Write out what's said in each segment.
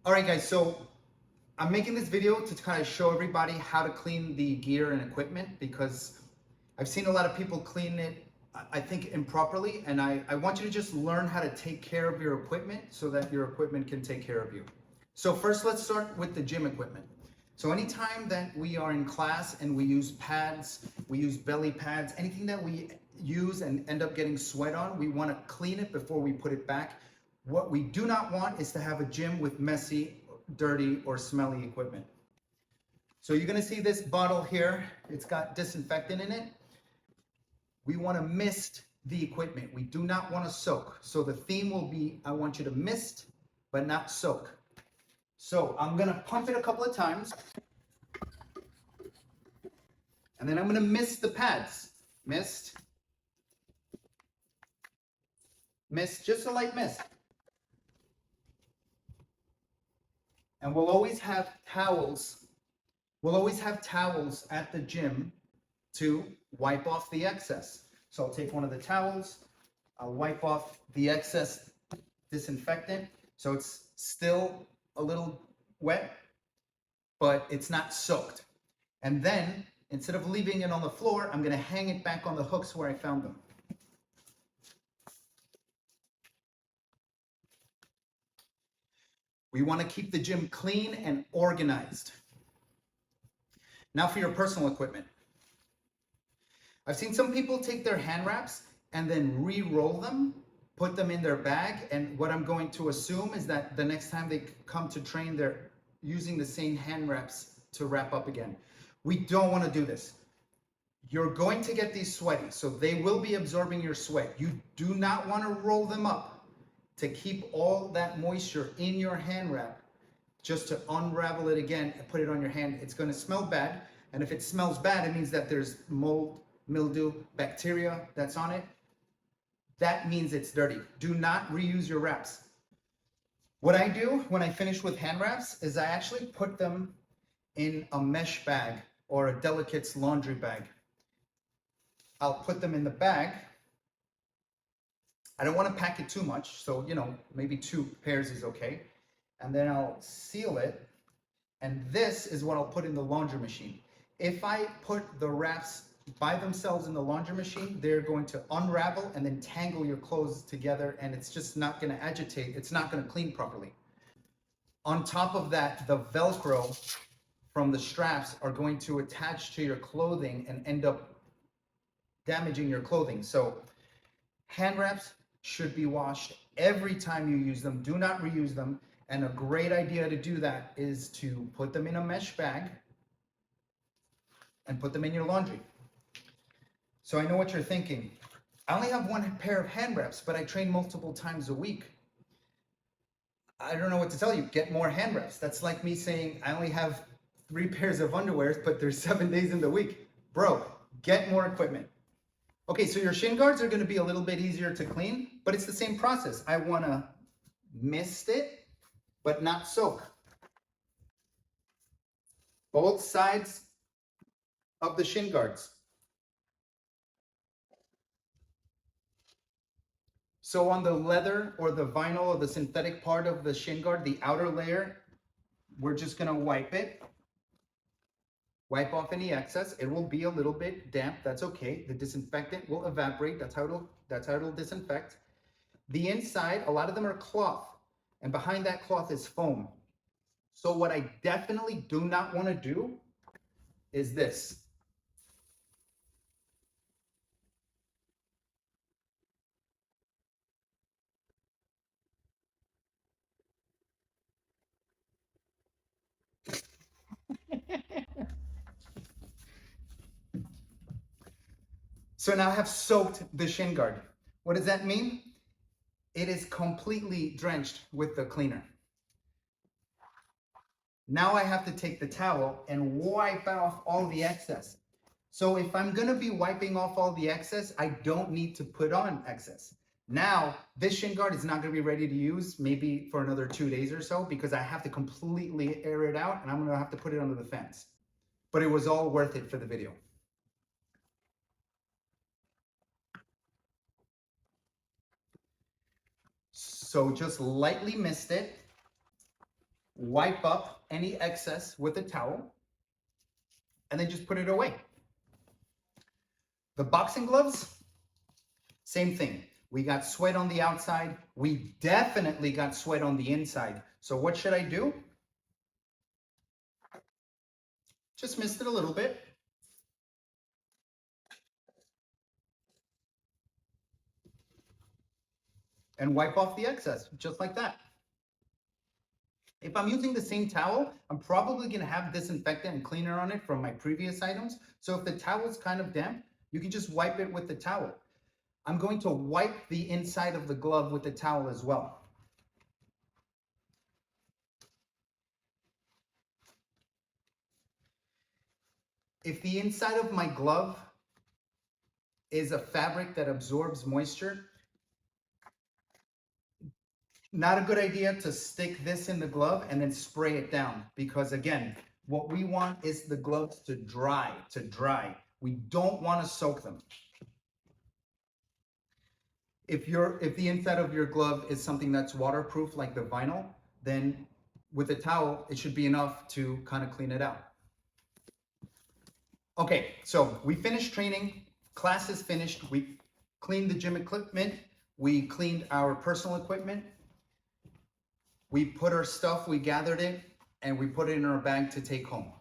All right, guys, so I'm making this video to kind of show everybody how to clean the gear and equipment because I've seen a lot of people clean it, I think, improperly, and I want you to just learn how to take care of your equipment so that your equipment can take care of you. So first, let's start with the gym equipment. So anytime that we are in class and we use pads, we use belly pads, anything that we use and end up getting sweat on, we want to clean it before we put it back. What we do not want is to have a gym with messy, dirty, or smelly equipment. So you're gonna see this bottle here, it's got disinfectant in it. We wanna mist the equipment. We do not wanna soak. So the theme will be, I want you to mist, but not soak. So I'm gonna pump it a couple of times, and then I'm gonna mist the pads. Mist, mist, just a light mist. And we'll always have towels. We'll always have towels at the gym to wipe off the excess. So I'll take one of the towels, I'll wipe off the excess disinfectant. So it's still a little wet, but it's not soaked. And then instead of leaving it on the floor, I'm gonna hang it back on the hooks where I found them. We wanna keep the gym clean and organized. Now for your personal equipment. I've seen some people take their hand wraps and then re-roll them, put them in their bag, and what I'm going to assume is that the next time they come to train, they're using the same hand wraps to wrap up again. We don't want to do this. You're going to get these sweaty, so they will be absorbing your sweat. You do not want to roll them up to keep all that moisture in your hand wrap, just to unravel it again and put it on your hand. It's going to smell bad, and if it smells bad, it means that there's mold, mildew, bacteria that's on it. That means it's dirty. Do not reuse your wraps. What I do when I finish with hand wraps is I actually put them in a mesh bag or a Delicate's laundry bag. I'll put them in the bag. I don't want to pack it too much, so maybe 2 pairs is okay. And then I'll seal it, and this is what I'll put in the laundry machine. If I put the wraps by themselves in the laundry machine, they're going to unravel and then tangle your clothes together, and it's just not going to agitate. It's not going to clean properly. On top of that, the Velcro from the straps are going to attach to your clothing and end up damaging your clothing. So hand wraps should be washed every time you use them. Do not reuse them. And a great idea to do that is to put them in a mesh bag and put them in your laundry. So I know what you're thinking. I only have 1 pair of hand wraps, but I train multiple times a week. I don't know what to tell you. Get more hand wraps. That's like me saying I only have 3 pairs of underwears, but there's 7 days in the week. Bro, get more equipment. Okay, so your shin guards are going to be a little bit easier to clean, but it's the same process. I want to mist it, but not soak. Both sides of the shin guards. So on the leather or the vinyl or the synthetic part of the shin guard, the outer layer, we're just gonna wipe it. Wipe off any excess. It will be a little bit damp, that's okay. The disinfectant will evaporate, that's how it'll disinfect. The inside, a lot of them are cloth, and behind that cloth is foam. So what I definitely do not wanna do is this. So now I have soaked the shin guard. What does that mean? It is completely drenched with the cleaner. Now I have to take the towel and wipe off all the excess. So if I'm gonna be wiping off all the excess, I don't need to put on excess. Now, this shin guard is not gonna be ready to use maybe for another 2 days or so because I have to completely air it out and I'm gonna have to put it under the fence. But it was all worth it for the video. So just lightly mist it, wipe up any excess with a towel, and then just put it away. The boxing gloves, same thing. We got sweat on the outside. We definitely got sweat on the inside. So what should I do? Just mist it a little bit. And wipe off the excess, just like that. If I'm using the same towel, I'm probably gonna have disinfectant and cleaner on it from my previous items. So if the towel's kind of damp, you can just wipe it with the towel. I'm going to wipe the inside of the glove with the towel as well. If the inside of my glove is a fabric that absorbs moisture, not a good idea to stick this in the glove and then spray it down, because again, what we want is the gloves to dry. We don't want to soak them. If the inside of your glove is something that's waterproof, like the vinyl, then with a towel, it should be enough to kind of clean it out. Okay, so we finished training, class is finished, we cleaned the gym equipment, we cleaned our personal equipment, we put our stuff, we gathered it, and we put it in our bag to take home.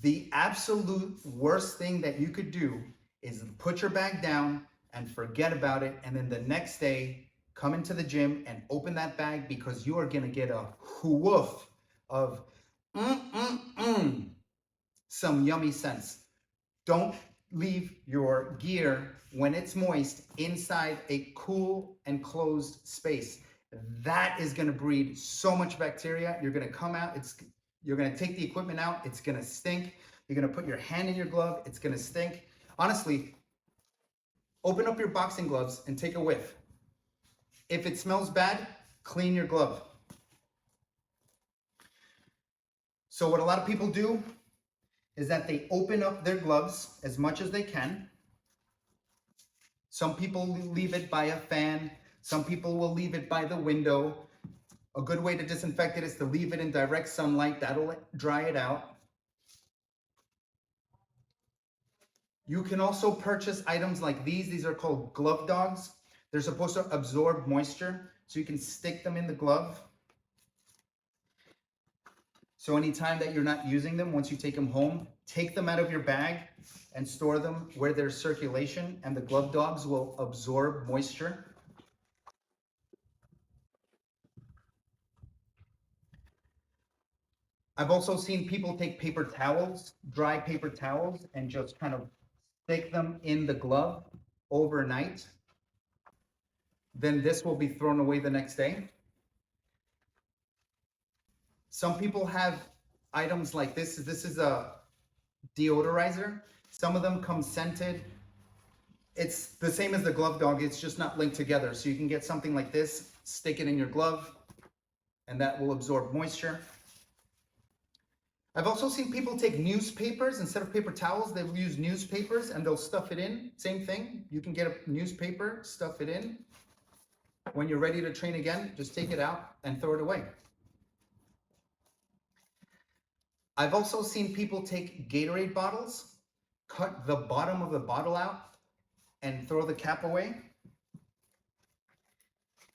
The absolute worst thing that you could do is put your bag down and forget about it, and then the next day come into the gym and open that bag, because you are gonna get a woof of some yummy scents. Don't leave your gear when it's moist inside a cool and closed space. That is gonna breed so much bacteria. You're gonna come out, you're gonna take the equipment out, it's gonna stink. You're gonna put your hand in your glove, it's gonna stink. Honestly, open up your boxing gloves and take a whiff. If it smells bad, clean your glove. So what a lot of people do is that they open up their gloves as much as they can. Some people leave it by a fan. Some people will leave it by the window. A good way to disinfect it is to leave it in direct sunlight. That'll dry it out. You can also purchase items like these. These are called glove dogs. They're supposed to absorb moisture, so you can stick them in the glove. So anytime that you're not using them, once you take them home, take them out of your bag and store them where there's circulation, and the glove dogs will absorb moisture. I've also seen people take paper towels, dry paper towels, and just kind of stick them in the glove overnight. Then this will be thrown away the next day. Some people have items like this. This is a deodorizer. Some of them come scented. It's the same as the glove dog, it's just not linked together. So you can get something like this, stick it in your glove, and that will absorb moisture. I've also seen people take newspapers instead of paper towels. They'll use newspapers and they'll stuff it in. Same thing. You can get a newspaper, stuff it in. When you're ready to train again, just take it out and throw it away. I've also seen people take Gatorade bottles, cut the bottom of the bottle out and throw the cap away,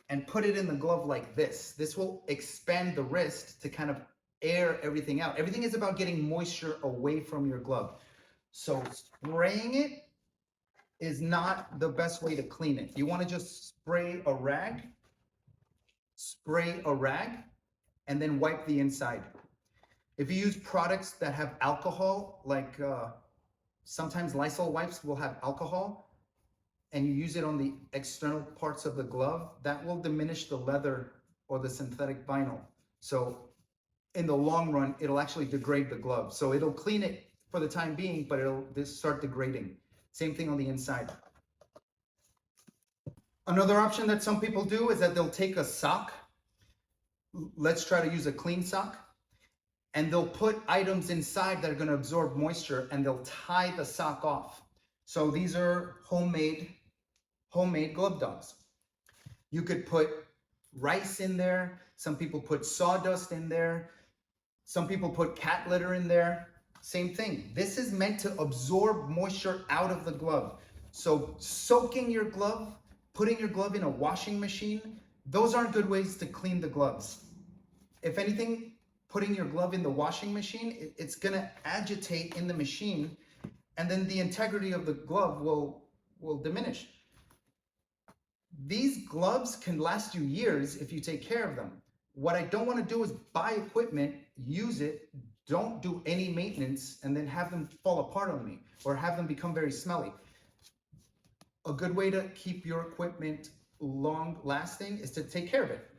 and put it in the glove like this. This will expand the wrist to kind of air everything out. Everything is about getting moisture away from your glove. So spraying it is not the best way to clean it. You want to just spray a rag, and then wipe the inside. If you use products that have alcohol, like sometimes Lysol wipes will have alcohol, and you use it on the external parts of the glove, that will diminish the leather or the synthetic vinyl. So in the long run, it'll actually degrade the glove. So it'll clean it for the time being, but it'll start degrading. Same thing on the inside. Another option that some people do is that they'll take a sock. Let's try to use a clean sock. And they'll put items inside that are going to absorb moisture, and they'll tie the sock off. So these are homemade glove dogs. You could put rice in there. Some people put sawdust in there. Some people put cat litter in there. Same thing. This is meant to absorb moisture out of the glove. So soaking your glove, putting your glove in a washing machine, those aren't good ways to clean the gloves. If anything, putting your glove in the washing machine, it's gonna agitate in the machine, and then the integrity of the glove will diminish. These gloves can last you years if you take care of them. What I don't want to do is buy equipment, use it, don't do any maintenance, and then have them fall apart on me or have them become very smelly. A good way to keep your equipment long lasting is to take care of it.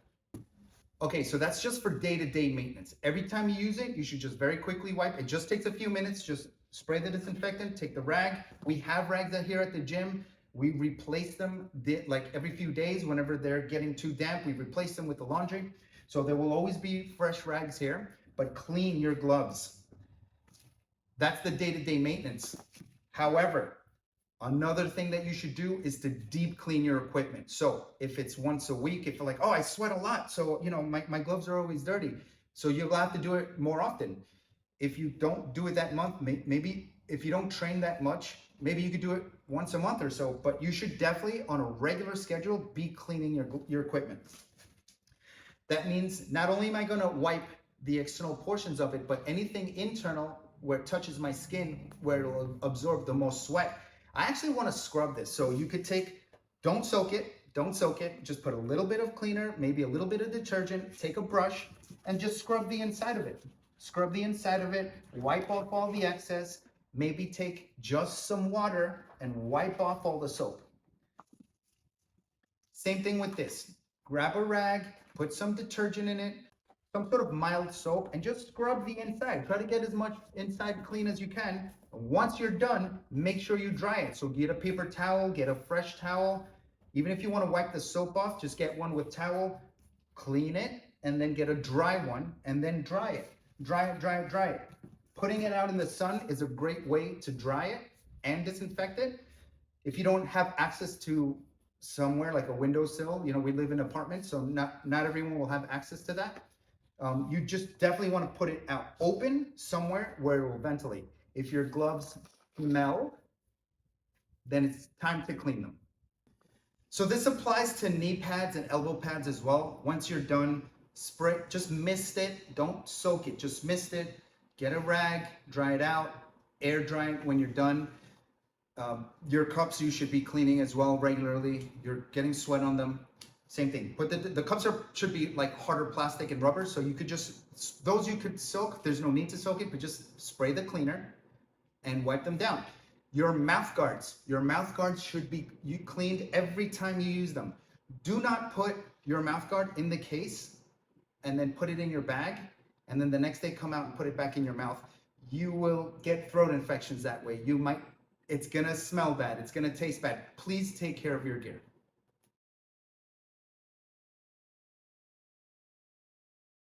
Okay, so that's just for day-to-day maintenance. Every time you use it, you should just very quickly wipe. It just takes a few minutes. Just spray the disinfectant, take the rag. We have rags out here at the gym. We replace them like every few days. Whenever they're getting too damp, we replace them with the laundry. So there will always be fresh rags here, but clean your gloves. That's the day-to-day maintenance. However, another thing that you should do is to deep clean your equipment. So if it's once a week, if you're like, oh, I sweat a lot, so my gloves are always dirty. So you'll have to do it more often. If you don't do it that month, maybe if you don't train that much, maybe you could do it once a month or so, but you should definitely on a regular schedule be cleaning your equipment. That means not only am I gonna wipe the external portions of it, but anything internal where it touches my skin, where it'll absorb the most sweat. I actually wanna scrub this. So you could don't soak it, just put a little bit of cleaner, maybe a little bit of detergent, take a brush, and just scrub the inside of it. Scrub the inside of it, wipe off all the excess, maybe take just some water and wipe off all the soap. Same thing with this. Grab a rag, put some detergent in it, some sort of mild soap, and just scrub the inside. Try to get as much inside clean as you can. Once you're done, make sure you dry it. So get a paper towel, get a fresh towel. Even if you want to wipe the soap off, just get one with towel, clean it, and then get a dry one, and then dry it. Dry it. Putting it out in the sun is a great way to dry it and disinfect it. If you don't have access to somewhere like a windowsill, we live in apartments, so not everyone will have access to that. You just definitely want to put it out open somewhere where it will ventilate. If your gloves smell, then it's time to clean them. So this applies to knee pads and elbow pads as well. Once you're done, spray, just mist it, don't soak it, just mist it, get a rag, dry it out, air dry it when you're done. Your cups you should be cleaning as well regularly. You're getting sweat on them. Same thing. But the cups should be like harder plastic and rubber, so you could those you could soak. There's no need to soak it, but just spray the cleaner and wipe them down. Your mouth guards should be cleaned every time you use them. Do not put your mouth guard in the case and then put it in your bag, and then the next day come out and put it back in your mouth. You will get throat infections that way. It's gonna smell bad. It's gonna taste bad. Please take care of your gear.